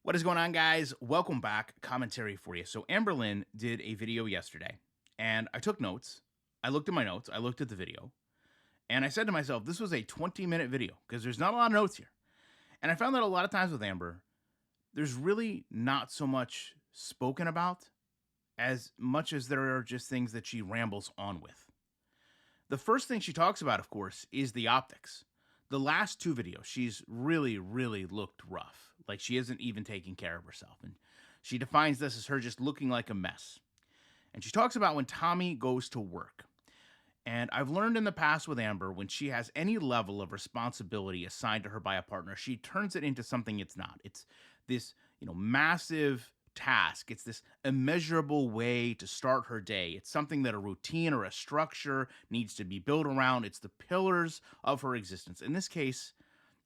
What is going on, guys? Welcome back. Commentary for you. So, Amberlynn did a video yesterday, and I took notes. I looked at my notes, I looked at the video, and I said to myself, this was a 20-minute video because there's not a lot of notes here. And I found that a lot of times with Amber, there's really not so much spoken about as much as there are just things that she rambles on with. The first thing she talks about, of course, is the optics. The last two videos, she's really looked rough. Like she isn't even taking care of herself. And she defines this as her just looking like a mess. And she talks about when Tommy goes to work. And I've learned in the past with Amber, when she has any level of responsibility assigned to her by a partner, she turns it into something it's not. It's this, massive task. It's this immeasurable way to start her day. It's something that a routine or a structure needs to be built around. It's the pillars of her existence. In this case,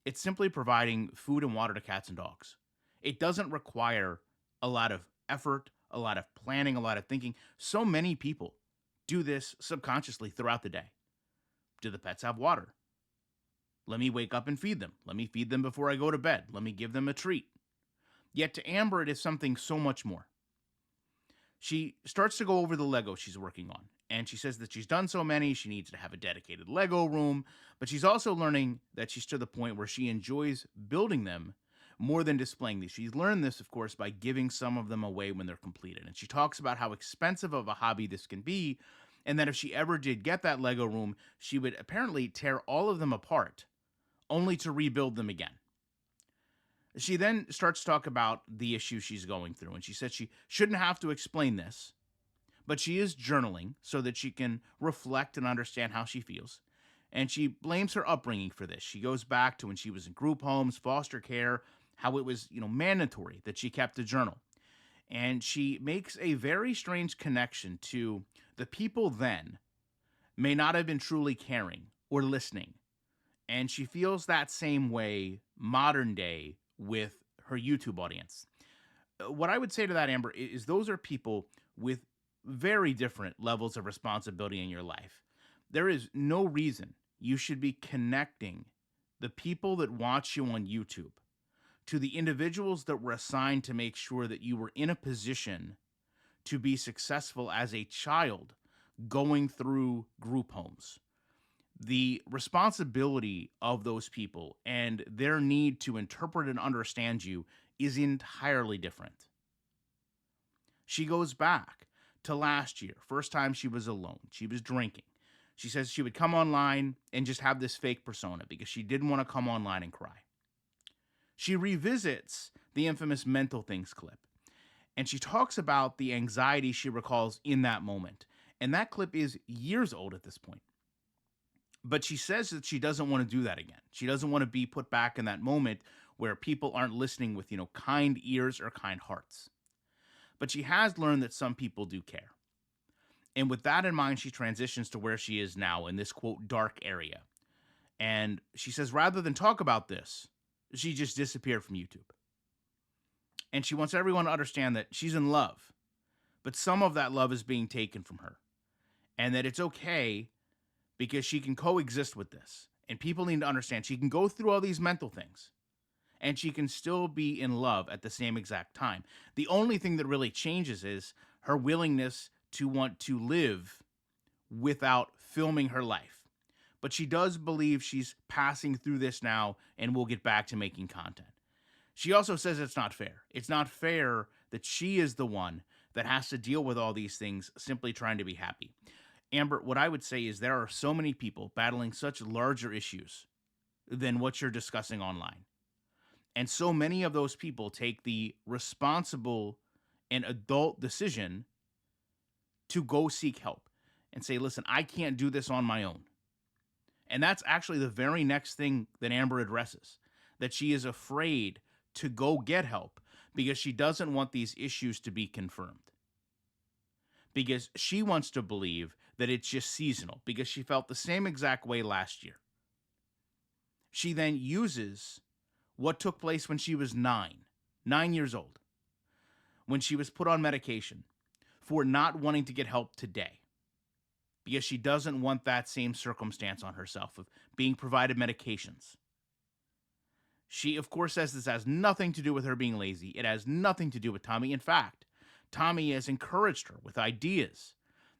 it's simply providing food and water to cats and dogs. It doesn't require a lot of effort, a lot of planning, a lot of thinking. So many people do this subconsciously throughout the day. Do the pets have water? Let me wake up and feed them. Let me feed them before I go to bed. Let me give them a treat. Yet to Amber, it is something so much more. She starts to go over the Lego she's working on, and she says that she's done so many, she needs to have a dedicated Lego room, but she's also learning that she's to the point where she enjoys building them more than displaying these. She's learned this, of course, by giving some of them away when they're completed. And she talks about how expensive of a hobby this can be, and that if she ever did get that Lego room, she would apparently tear all of them apart, only to rebuild them again. She then starts to talk about the issue she's going through, and she said she shouldn't have to explain this, but she is journaling so that she can reflect and understand how she feels. And she blames her upbringing for this. She goes back to when she was in group homes, foster care, how it was, mandatory that she kept a journal. And she makes a very strange connection to the people then may not have been truly caring or listening. And she feels that same way modern day with her YouTube audience. What I would say to that, Amber, is those are people with very different levels of responsibility in your life. There is no reason you should be connecting the people that watch you on YouTube to the individuals that were assigned to make sure that you were in a position to be successful as a child going through group homes. The responsibility of those people and their need to interpret and understand you is entirely different. She goes back to last year, first time she was alone. She was drinking. She says she would come online and just have this fake persona because she didn't want to come online and cry. She revisits the infamous mental things clip, and she talks about the anxiety she recalls in that moment. And that clip is years old at this point. But she says that she doesn't want to do that again. She doesn't want to be put back in that moment where people aren't listening with, kind ears or kind hearts. But she has learned that some people do care. And with that in mind, she transitions to where she is now in this quote dark area. And she says rather than talk about this, she just disappeared from YouTube. And she wants everyone to understand that she's in love, but some of that love is being taken from her. And that it's okay because she can coexist with this. And people need to understand she can go through all these mental things and she can still be in love at the same exact time. The only thing that really changes is her willingness to want to live without filming her life. But she does believe she's passing through this now and will get back to making content. She also says it's not fair. It's not fair that she is the one that has to deal with all these things simply trying to be happy. Amber, what I would say is there are so many people battling such larger issues than what you're discussing online. And so many of those people take the responsible and adult decision to go seek help and say, listen, I can't do this on my own. And that's actually the very next thing that Amber addresses, that she is afraid to go get help because she doesn't want these issues to be confirmed. Because she wants to believe that it's just seasonal, because she felt the same exact way last year. She then uses what took place when she was 9 years old, when she was put on medication for not wanting to get help today, because she doesn't want that same circumstance on herself of being provided medications. She, of course, says this has nothing to do with her being lazy. It has nothing to do with Tommy. In fact, Tommy has encouraged her with ideas.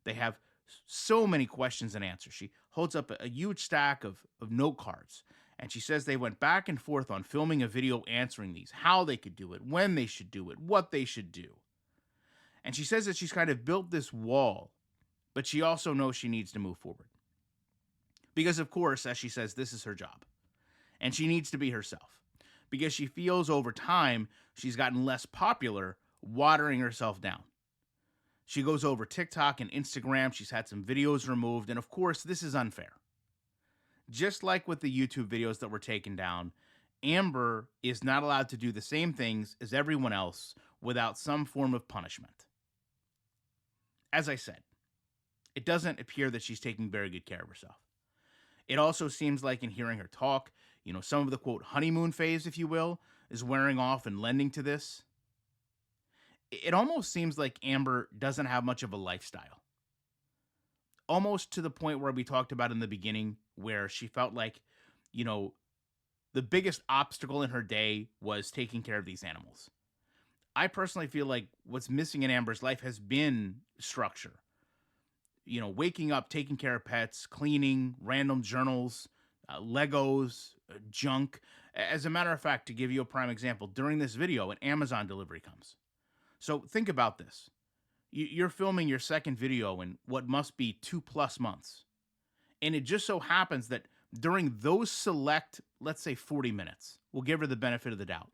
They have so many questions and answers. She holds up a huge stack of note cards, and she says they went back and forth on filming a video answering these, how they could do it, when they should do it, what they should do. And she says that she's kind of built this wall, but she also knows she needs to move forward. Because, of course, as she says, this is her job, and she needs to be herself. Because she feels over time she's gotten less popular, watering herself down. She goes over TikTok and Instagram. She's had some videos removed. And of course, this is unfair. Just like with the YouTube videos that were taken down, Amber is not allowed to do the same things as everyone else without some form of punishment. As I said, it doesn't appear that she's taking very good care of herself. It also seems like, in hearing her talk, some of the quote honeymoon phase, if you will, is wearing off and lending to this. It almost seems like Amber doesn't have much of a lifestyle. Almost to the point where we talked about in the beginning, where she felt like, the biggest obstacle in her day was taking care of these animals. I personally feel like what's missing in Amber's life has been structure. Waking up, taking care of pets, cleaning, random journals, Legos, junk. As a matter of fact, to give you a prime example, during this video, an Amazon delivery comes. So think about this. You're filming your second video in what must be 2+ months. And it just so happens that during those select, let's say 40 minutes, we'll give her the benefit of the doubt.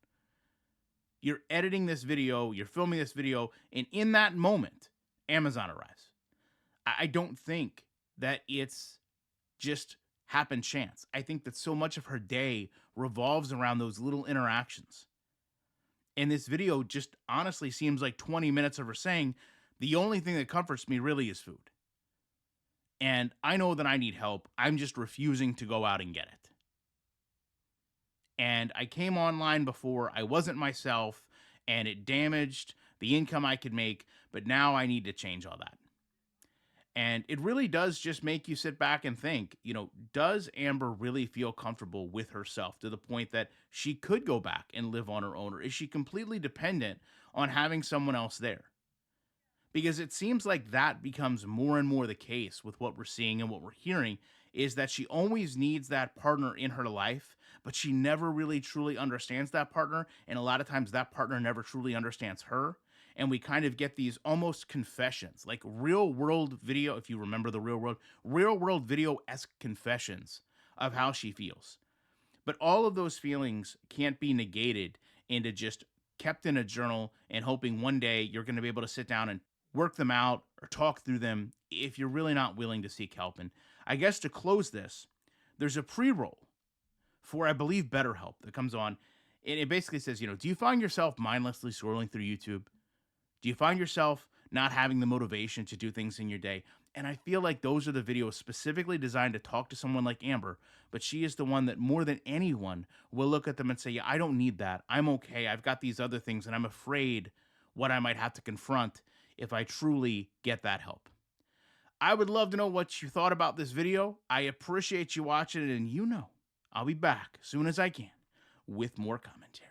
You're editing this video, you're filming this video, and in that moment, Amazon arrives. I don't think that it's just happen chance. I think that so much of her day revolves around those little interactions. And this video just honestly seems like 20 minutes of her saying, the only thing that comforts me really is food. And I know that I need help. I'm just refusing to go out and get it. And I came online before, I wasn't myself, and it damaged the income I could make, but now I need to change all that. And it really does just make you sit back and think, does Amber really feel comfortable with herself to the point that she could go back and live on her own? Or is she completely dependent on having someone else there? Because it seems like that becomes more and more the case with what we're seeing and what we're hearing, is that she always needs that partner in her life, but she never really truly understands that partner. And a lot of times that partner never truly understands her. And we kind of get these almost confessions, like real world video, if you remember the real world video-esque confessions of how she feels. But all of those feelings can't be negated into just kept in a journal and hoping one day you're going to be able to sit down and work them out or talk through them if you're really not willing to seek help. And I guess to close this, there's a pre-roll for, I believe, BetterHelp that comes on. And it basically says, do you find yourself mindlessly scrolling through YouTube? Do you find yourself not having the motivation to do things in your day? And I feel like those are the videos specifically designed to talk to someone like Amber, but she is the one that more than anyone will look at them and say, yeah, I don't need that. I'm okay. I've got these other things, and I'm afraid what I might have to confront if I truly get that help. I would love to know what you thought about this video. I appreciate you watching it, and I'll be back as soon as I can with more commentary.